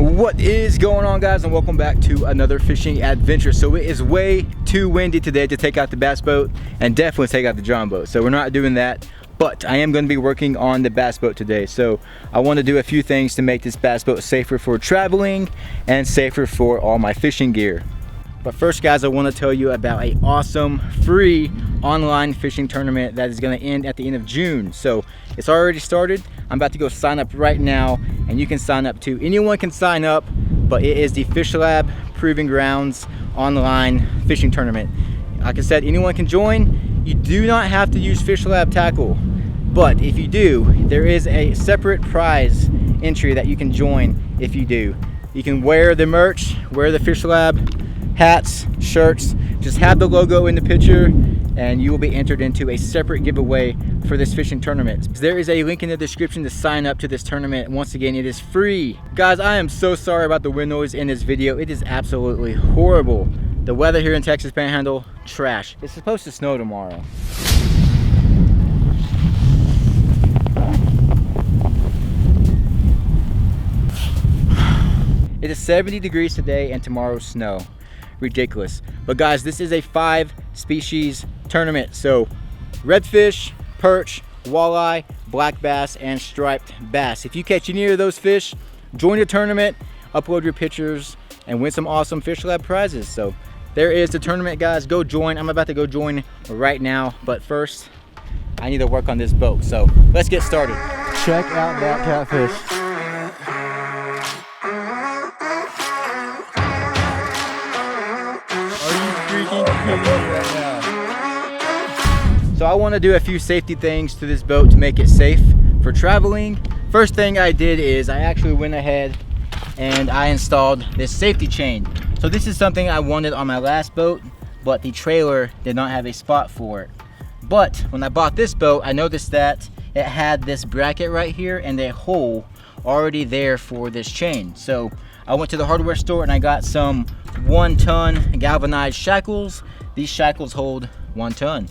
What is going on, guys, and welcome back to another fishing adventure. So it is way too windy today to take out the bass boat and definitely take out the John boat, so we're not doing that. But I am going to be working on the bass boat today, so I want to do a few things to make this bass boat safer for traveling and safer for all my fishing gear. But first, guys, I want to tell you about an awesome free online fishing tournament that is going to end at the end of June. So it's already started. I'm about to go sign up right now, and you can sign up too. Anyone can sign up, but it is the fishlab Proving Grounds online fishing tournament. Like I said, anyone can join. You do not have to use fishlab tackle, but if you do, there is a separate prize entry that you can join. If you do, you can wear the merch, wear the fishlab hats, shirts, just have the logo in the picture, and you will be entered into a separate giveaway for this fishing tournament. There is a link in the description to sign up to this tournament. Once again, it is free. Guys, I am so sorry about the wind noise in this video. It is absolutely horrible. The weather here in Texas Panhandle, trash. It's supposed to snow tomorrow. It is 70 degrees today, and tomorrow's snow. Ridiculous. But guys, this is a 5 species tournament. So redfish, perch, walleye, black bass, and striped bass. If you catch any of those fish, join the tournament, upload your pictures, and win some awesome fishlab prizes. So there is the tournament, guys. Go join. I'm about to go join right now, but first I need to work on this boat. So let's get started. Check out that catfish. So I want to do a few safety things to this boat to make it safe for traveling. First thing I did is I actually went ahead and I installed this safety chain. So this is something I wanted on my last boat, but the trailer did not have a spot for it. But when I bought this boat, I noticed that it had this bracket right here and a hole already there for this chain. So I went to the hardware store and I got some 1-ton galvanized shackles. These shackles hold 1 ton,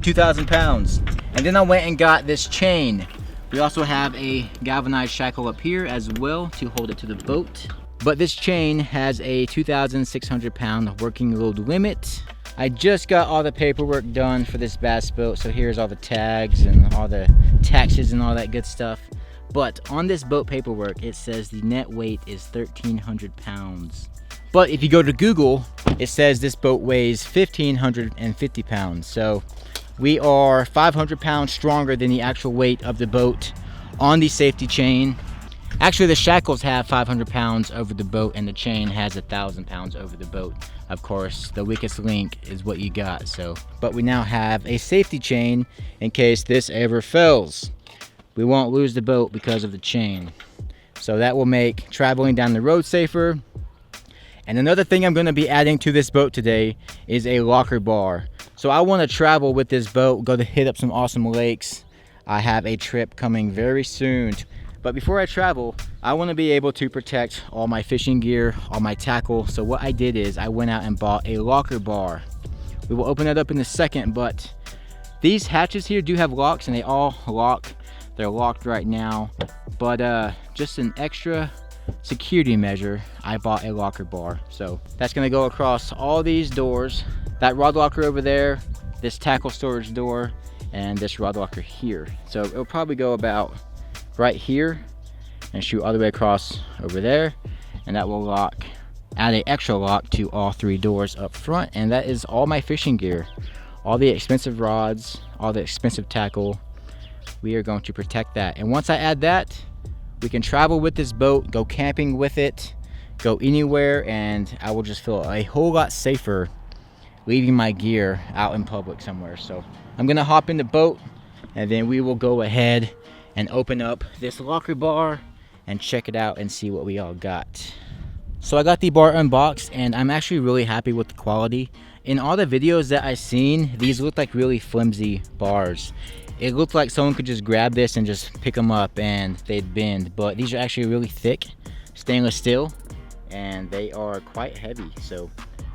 2,000 pounds. And then I went and got this chain. We also have a galvanized shackle up here as well to hold it to the boat. But this chain has a 2,600 pound working load limit. I just got all the paperwork done for this bass boat. So here's all the tags and all the taxes and all that good stuff. But on this boat paperwork, it says the net weight is 1,300 pounds. But if you go to Google, it says this boat weighs 1,550 pounds. So we are 500 pounds stronger than the actual weight of the boat on the safety chain. Actually, the shackles have 500 pounds over the boat and the chain has 1,000 pounds over the boat. Of course, the weakest link is what you got. So, but we now have a safety chain in case this ever fails. We won't lose the boat because of the chain. So that will make traveling down the road safer. And another thing I'm going to be adding to this boat today is a Loc-R-Bar. So I want to travel with this boat, go to hit up some awesome lakes. I have a trip coming very soon. But before I travel, I want to be able to protect all my fishing gear, all my tackle. So what I did is I went out and bought a Loc-R-Bar. We will open that up in a second, but these hatches here do have locks and they all lock. They're locked right now, but just an extra security measure, I bought a Loc-R-Bar. So that's going to go across all these doors, that rod locker over there, this tackle storage door, and this rod locker here. So it'll probably go about right here and shoot all the way across over there, and that will lock, add an extra lock to all 3 doors up front. And that is all my fishing gear, all the expensive rods, all the expensive tackle. We are going to protect that. And once I add that, we can travel with this boat, go camping with it, go anywhere, and I will just feel a whole lot safer leaving my gear out in public somewhere. So I'm gonna hop in the boat and then we will go ahead and open up this Loc-R-Bar and check it out and see what we all got. So I got the bar unboxed and I'm actually really happy with the quality. In all the videos that I've seen, these look like really flimsy bars. It looked like someone could just grab this and just pick them up and they'd bend, but these are actually really thick stainless steel and they are quite heavy, so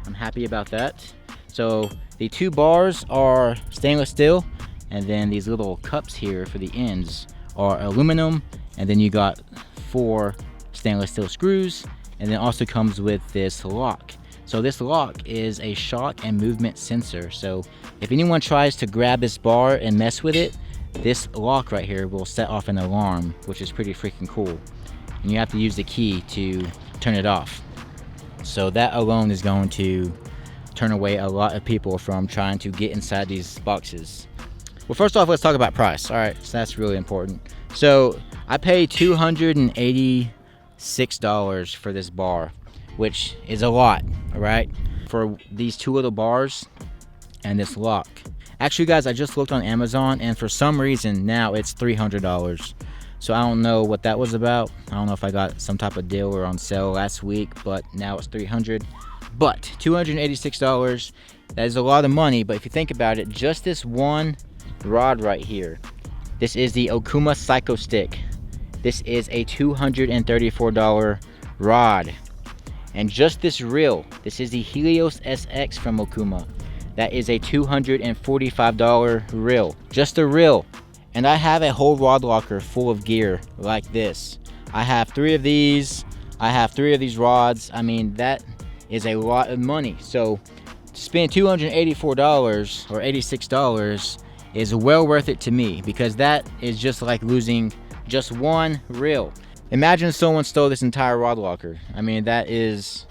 I'm happy about that. So the 2 bars are stainless steel, and then these little cups here for the ends are aluminum, and then you got 4 stainless steel screws, and then also comes with this lock. So this lock is a shock and movement sensor. So if anyone tries to grab this bar and mess with it, this lock right here will set off an alarm, which is pretty freaking cool. And you have to use the key to turn it off. So that alone is going to turn away a lot of people from trying to get inside these boxes. Well, first off, let's talk about price. All right, so that's really important. So I paid $286 for this bar, which is a lot, all right? For these two little bars and this lock. Actually, guys, I just looked on Amazon, and for some reason now it's $300. So I don't know what that was about. I don't know if I got some type of deal or on sale last week, but now it's $300. But $286, that is a lot of money. But if you think about it, just this one rod right here, this is the Okuma Psycho Stick. This is a $234 rod. And just this reel, this is the Helios SX from Okuma. That is a $245 reel, just a reel. And I have a whole rod locker full of gear like this. I have 3 of these. I have 3 of these rods. I mean, that is a lot of money. So to spend $284 or $86 is well worth it to me, because that is just like losing just one reel. Imagine someone stole this entire rod locker. I mean, that is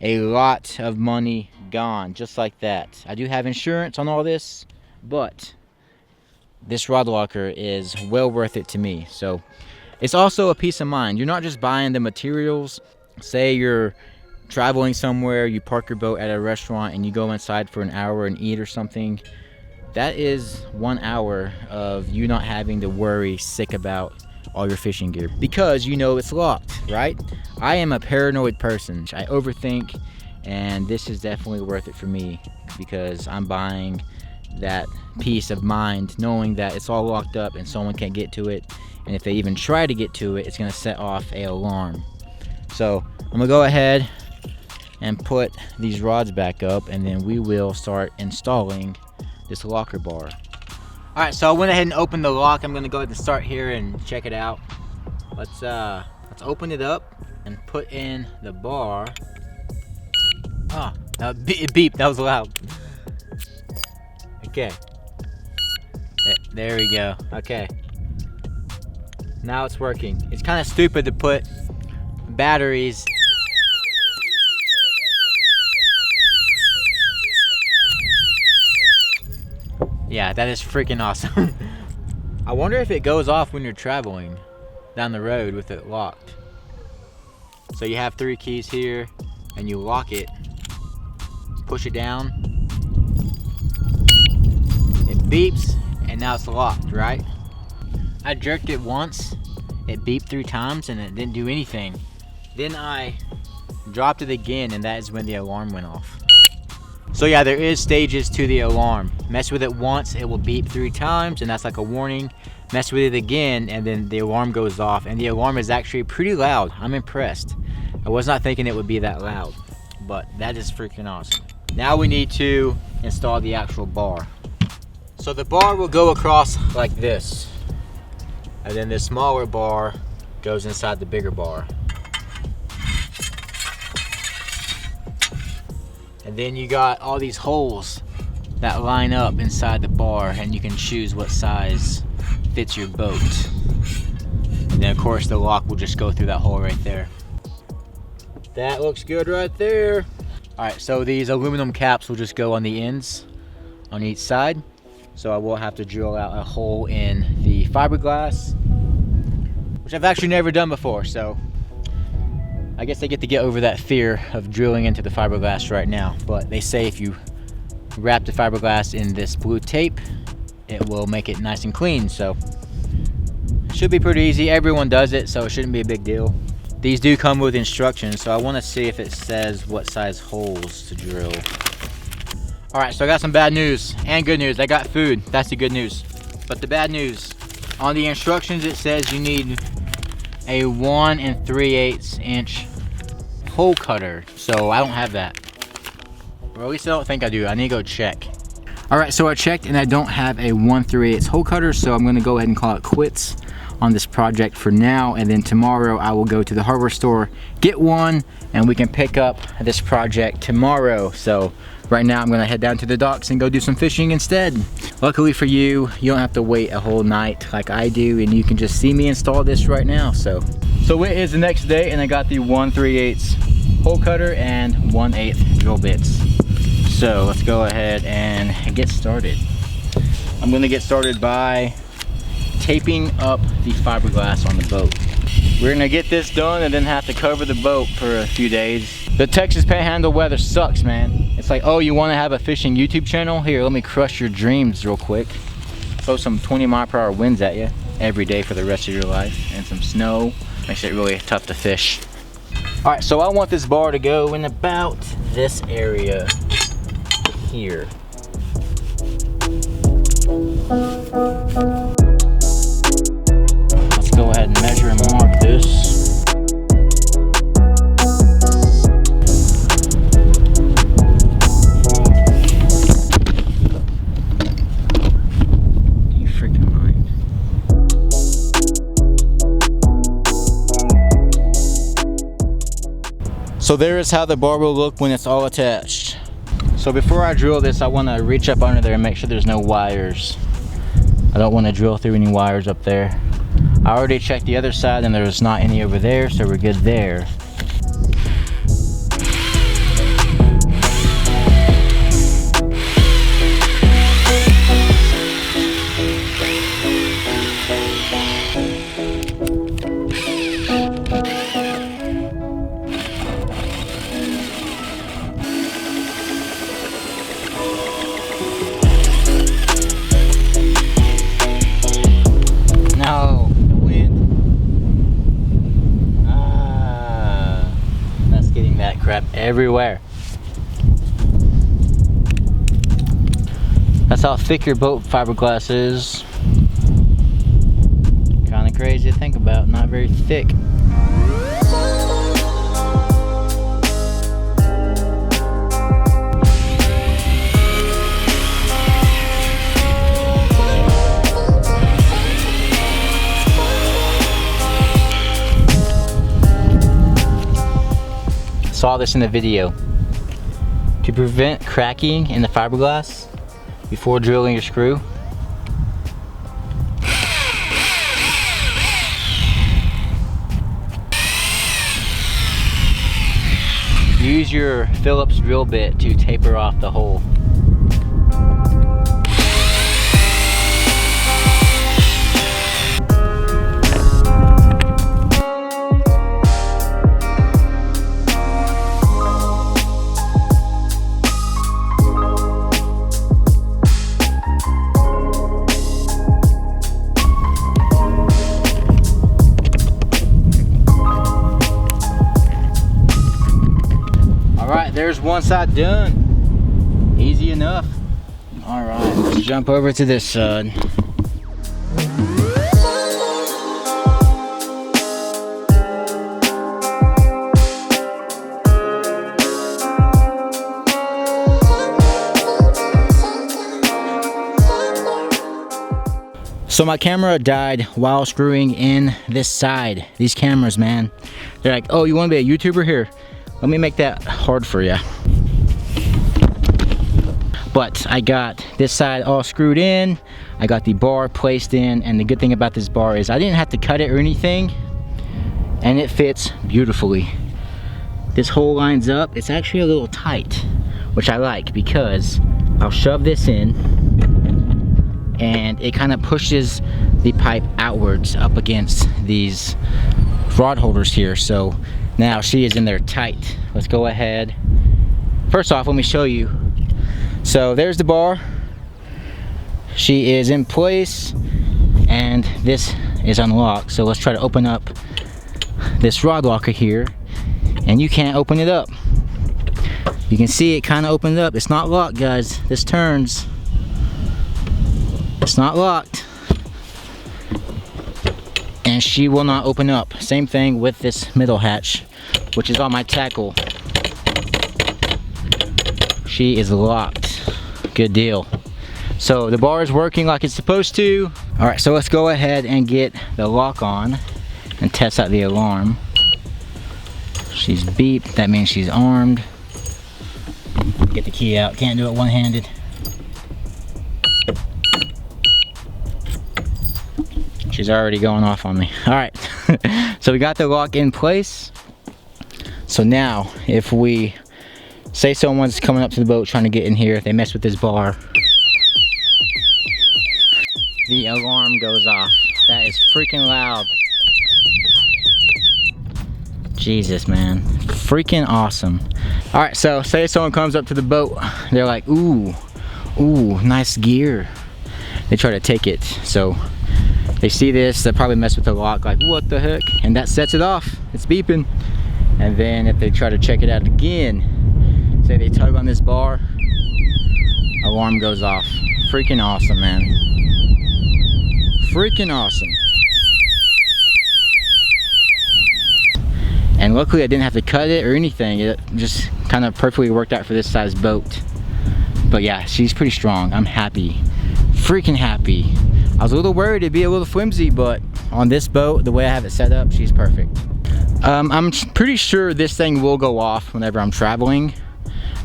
a lot of money gone just like that. I do have insurance on all this, but this rod locker is well worth it to me. So it's also a peace of mind. You're not just buying the materials. Say you're traveling somewhere, you park your boat at a restaurant and you go inside for an hour and eat or something. That is 1 hour of you not having to worry sick about all your fishing gear, because you know it's locked, right? I am a paranoid person. I overthink, and this is definitely worth it for me, because I'm buying that peace of mind knowing that it's all locked up and someone can't get to it, and if they even try to get to it, it's going to set off an alarm. So I'm gonna go ahead and put these rods back up, and then we will start installing this Loc-R-Bar. All right, so I went ahead and opened the lock. I'm gonna go ahead and start here and check it out. Let's open it up and put in the bar. Oh, it beeped. That was loud. Okay. There we go. Okay. Now it's working. It's kind of stupid to put batteries. Yeah, that is freaking awesome. I wonder if it goes off when you're traveling down the road with it locked. So you have 3 keys here, and you lock it, push it down, it beeps, and now it's locked, right? I jerked it once, it beeped 3 times, and it didn't do anything. Then I dropped it again, and that is when the alarm went off. So yeah, there is stages to the alarm. Mess with it once, it will beep 3 times, and that's like a warning. Mess with it again, and then the alarm goes off, and the alarm is actually pretty loud. I'm impressed. I was not thinking it would be that loud, but that is freaking awesome. Now we need to install the actual bar. So the bar will go across like this, and then the smaller bar goes inside the bigger bar. And then you got all these holes that line up inside the bar, and you can choose what size fits your boat. And then of course the lock will just go through that hole right there. That looks good right there. All right, so these aluminum caps will just go on the ends on each side. So I will have to drill out a hole in the fiberglass, which I've actually never done before. So I guess I get to get over that fear of drilling into the fiberglass right now. But they say if you wrap the fiberglass in this blue tape, it will make it nice and clean. So it should be pretty easy. Everyone does it, so it shouldn't be a big deal. These do come with instructions, so I want to see if it says what size holes to drill. All right, so I got some bad news and good news. I got food. That's the good news. But the bad news, on the instructions it says you need a 1 3/8 inch hole cutter. So I don't have that. Or at least I don't think I do. I need to go check. All right, so I checked and I don't have a 1 3/8 hole cutter, so I'm gonna go ahead and call it quits on this project for now, and then tomorrow I will go to the hardware store, get one, and we can pick up this project tomorrow. So right now I'm gonna head down to the docks and go do some fishing instead. Luckily for you, you don't have to wait a whole night like I do, and you can just see me install this right now. So it is the next day, and I got the 1/3/8 hole cutter and 1/8 drill bits. So let's go ahead and get started. I'm gonna get started by taping up the fiberglass on the boat. We're gonna get this done and then have to cover the boat for a few days. The Texas Panhandle weather sucks, man. It's like, oh, you wanna have a fishing YouTube channel? Here, let me crush your dreams real quick. Throw some 20-mile-per-hour winds at you every day for the rest of your life, and some snow. Makes it really tough to fish. All right, so I want this bar to go in about this area here. Let's go ahead and measure and mark this. Do you freaking mind? So there is how the bar will look when it's all attached. So before I drill this, I want to reach up under there and make sure there's no wires. I don't want to drill through any wires up there. I already checked the other side and there's not any over there, so we're good there. Everywhere. That's how thick your boat fiberglass is. Kind of crazy to think about, not very thick. Saw this in the video. To prevent cracking in the fiberglass before drilling your screw, use your Phillips drill bit to taper off the hole. There's one side done. Easy enough. All right, let's jump over to this side. So my camera died while screwing in this side. These cameras, man. They're like, oh, you want to be a YouTuber? Here, let me make that hard for you. But I got this side all screwed in. I got the bar placed in, and the good thing about this bar is I didn't have to cut it or anything, and it fits beautifully. This hole lines up. It's actually a little tight, which I like, because I'll shove this in and it kind of pushes the pipe outwards up against these rod holders here. So now she is in there tight. Let's go ahead. First off, let me show you. So there's the bar. She is in place and this is unlocked. So let's try to open up this rod locker here, and you can't open it up. You can see it kind of opened up. It's not locked, guys. This turns. It's not locked, and she will not open up. Same thing with this middle hatch, which is on my tackle. She is locked. Good deal. So the bar is working like it's supposed to. All right, so let's go ahead and get the lock on and test out the alarm. She's beeped, that means she's armed. Get the key out, can't do it one-handed. She's already going off on me. All right, so we got the lock in place. So now, if we say someone's coming up to the boat trying to get in here, they mess with this bar, the alarm goes off. That is freaking loud. Jesus, man, freaking awesome. All right, so say someone comes up to the boat, they're like, ooh, nice gear. They try to take it, so they see this, they probably mess with the lock, like, what the heck? And that sets it off, it's beeping. And then if they try to check it out again, say they tug on this bar, alarm goes off. Freaking awesome, man. Freaking awesome. And luckily I didn't have to cut it or anything. It just kind of perfectly worked out for this size boat. But yeah, she's pretty strong. I'm happy. Freaking happy. I was a little worried it'd be a little flimsy, but on this boat, the way I have it set up, she's perfect. I'm pretty sure this thing will go off whenever I'm traveling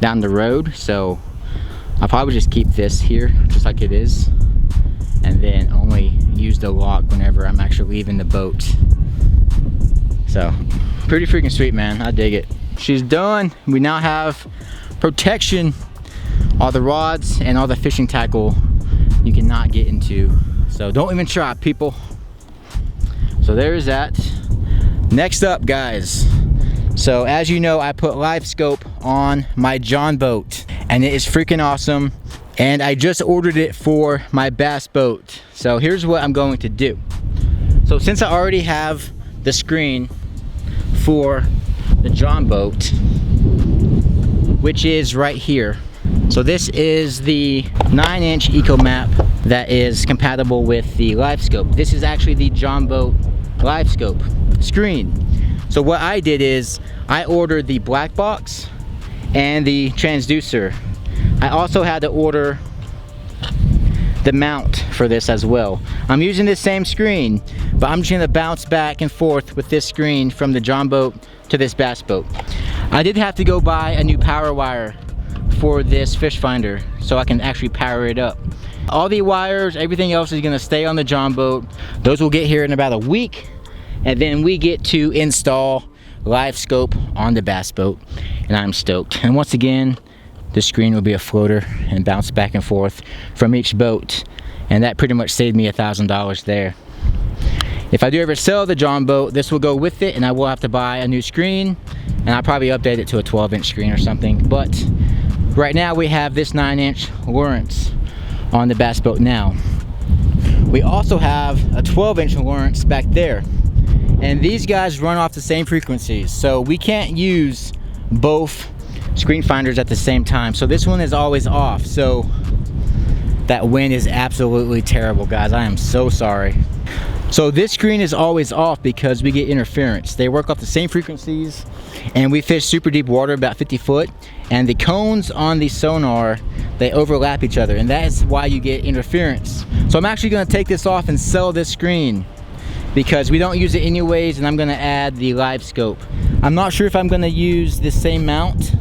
down the road. So I'll probably just keep this here just like it is. And then only use the lock whenever I'm actually leaving the boat. So, pretty freaking sweet, man. I dig it. She's done. We now have protection. All the rods and all the fishing tackle you cannot get into. So don't even try, people. So there's that. Next up, guys. So as you know, I put Livescope on my John boat, and it is freaking awesome. And I just ordered it for my bass boat. So here's what I'm going to do. So since I already have the screen for the John boat, which is right here. So this is the 9-inch Eco Map that is compatible with the Livescope. This is actually the John boat Livescope screen. So what I did is I ordered the black box and the transducer. I also had to order the mount for this as well. I'm using this same screen, but I'm just gonna bounce back and forth with this screen from the John boat to this bass boat. I did have to go buy a new power wire for this fish finder so I can actually power it up. All the wires, everything else is gonna stay on the John boat. Those will get here in about a week, and then we get to install Livescope on the bass boat, and I'm stoked. And once again, the screen will be a floater and bounce back and forth from each boat, and that pretty much saved me $1,000 there. If I do ever sell the John boat, this will go with it, and I will have to buy a new screen, and I'll probably update it to a 12-inch screen or something. But right now we have this 9-inch Lawrence on the bass boat now. We also have a 12-inch Lawrence back there, and these guys run off the same frequencies, so we can't use both screen finders at the same time. So this one is always off, so that wind is absolutely terrible, guys. I am so sorry. So this screen is always off because we get interference. They work off the same frequencies, and we fish super deep water, about 50 foot, and the cones on the sonar, they overlap each other, and that is why you get interference. So I'm actually going to take this off and sell this screen because we don't use it anyways, and I'm going to add the Livescope. I'm not sure if I'm going to use this same mount.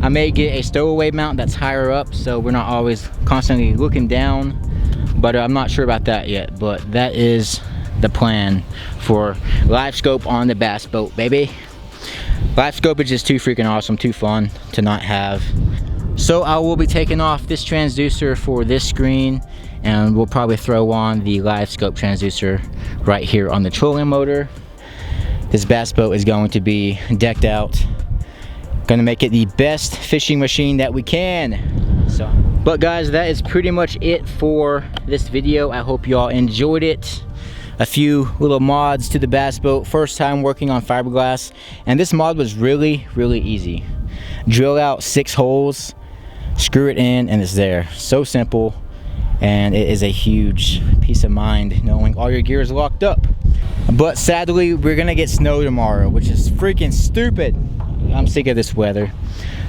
I may get a stowaway mount that's higher up, so we're not always constantly looking down, but I'm not sure about that yet. But that is the plan for Livescope on the bass boat, baby. Livescope is just too freaking awesome, too fun to not have. So I will be taking off this transducer for this screen, and we'll probably throw on the Livescope transducer right here on the trolling motor. This bass boat is going to be decked out. Gonna make it the best fishing machine that we can. So, but guys, that is pretty much it for this video. I hope y'all enjoyed it. A few little mods to the bass boat. First time working on fiberglass, and this mod was really easy. Drill out 6 holes, screw it in, and it's there. So simple, and it is a huge peace of mind knowing all your gear is locked up. But sadly, we're gonna get snow tomorrow, which is freaking stupid. I'm sick of this weather.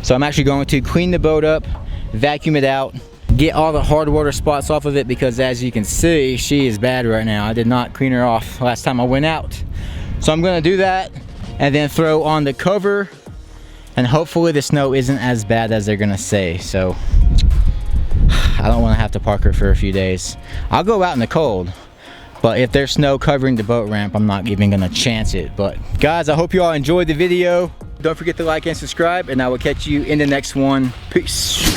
So I'm actually going to clean the boat up, vacuum it out, get all the hard water spots off of it, because as you can see, she is bad right now. I did not clean her off last time I went out. So I'm gonna do that and then throw on the cover, and hopefully the snow isn't as bad as they're gonna say. So I don't wanna have to park her for a few days. I'll go out in the cold, but if there's snow covering the boat ramp, I'm not even gonna chance it. But guys, I hope you all enjoyed the video. Don't forget to like and subscribe, and I will catch you in the next one. Peace.